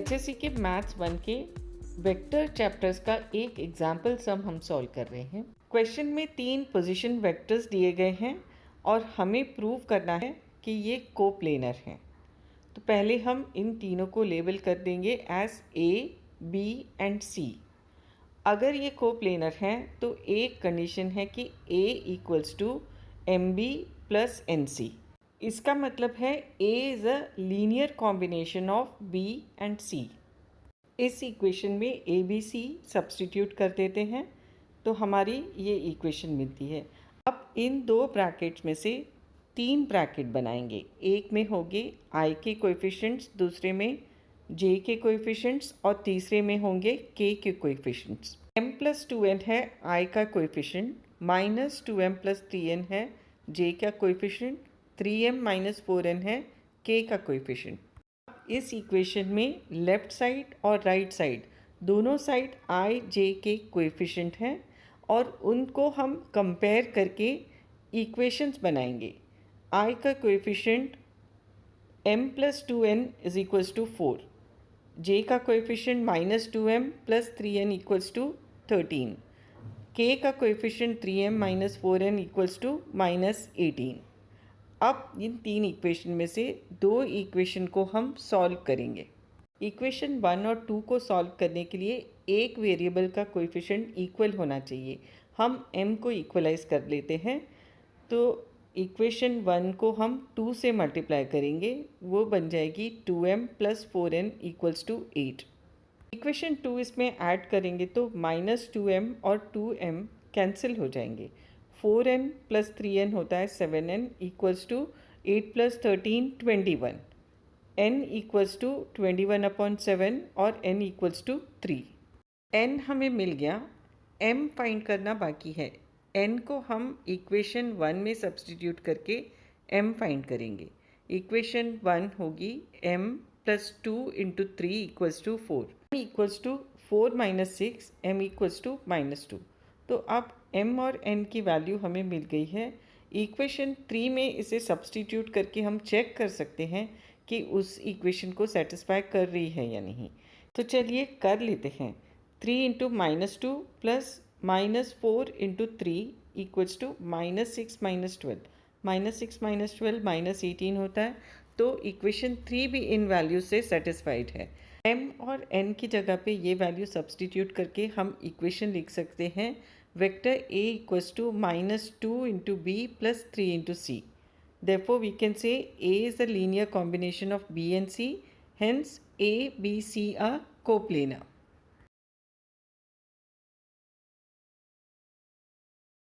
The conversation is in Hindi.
एचएससी के मैथ्स 1 के वेक्टर चैप्टर्स का एक एग्जाम्पल सम हम सॉल्व कर रहे हैं। क्वेश्चन में 3 पोजीशन वेक्टर्स दिए गए हैं और हमें प्रूव करना है कि ये कोप्लेनर हैं। तो पहले हम इन तीनों को लेबल कर देंगे as A, B and C. अगर ये कोप्लेनर हैं तो एक कंडीशन है कि A equals to M B plus N C. इसका मतलब है A is a linear combination of B and C। इस इक्वेशन में ए बी सी सब्सटीट्यूट कर देते हैं तो हमारी ये इक्वेशन मिलती है। अब इन दो ब्रैकेट्स में से 3 ब्रैकेट बनाएंगे। एक में होंगे I के कोएफिशिएंट्स, दूसरे में J के कोएफिशिएंट्स और तीसरे में होंगे K के कोएफिशिएंट्स। m प्लस 2n है I का coefficient, minus 2m plus 3n है J का कोएफिशिएंट, 3m माइनस 4n है k का कोएफिशिएंट। इस इक्वेशन में लेफ़्ट साइड और राइट साइड दोनों साइड i j के कोएफिशिएंट हैं और उनको हम कंपेयर करके इक्वेशंस बनाएंगे। i का coefficient m plus 2n is equals to 4, j का coefficient minus 2m plus 3n equals to 13, k का coefficient 3m minus 4n equals to minus 18। अब इन 3 इक्वेशन में से 2 इक्वेशन को हम सॉल्व करेंगे। इक्वेशन 1 और 2 को सॉल्व करने के लिए एक वेरिएबल का कोएफिशिएंट इक्वल होना चाहिए। हम m को इक्वलाइज कर लेते हैं तो इक्वेशन 1 को हम 2 से मल्टीप्लाई करेंगे, वो बन जाएगी 2m plus 4n equals to 8। Equation 2 इसमें ऐड करेंगे तो माइनस 2m और 2m कैंसिल हो जाएंगे। 4n प्लस 3n होता है 7n equals to 8 plus 13 21, n equals to 21 upon 7 और n इक्वल्स टू 3। n हमें मिल गया, m फाइंड करना बाकी है। n को हम इक्वेशन 1 में सब्सटीट्यूट करके m फाइंड करेंगे। इक्वेशन 1 होगी m plus 2 into 3 equals to 4, m equals to 4 minus 6, m equals to minus 2। तो अब m और n की वैल्यू हमें मिल गई है। इक्वेशन 3 में इसे सब्सटीट्यूट करके हम चेक कर सकते हैं कि उस इक्वेशन को सेटिस्फाई कर रही है या नहीं। तो चलिए कर लेते हैं। 3 into minus 2 plus minus 4 into 3 equals to minus 6 minus 12, minus 6 minus 12 minus 18 होता है। तो इक्वेशन 3 भी इन वैल्यू से सेटिस्फाइड है। m और n की जगह पे ये वैल्यू सब्सटीट्यूट करके हम इक्वेशन लिख सकते हैं vector a equals to minus 2 into b plus 3 into c. Therefore, we can say a is a linear combination of b and c. Hence, a, b, c are coplanar.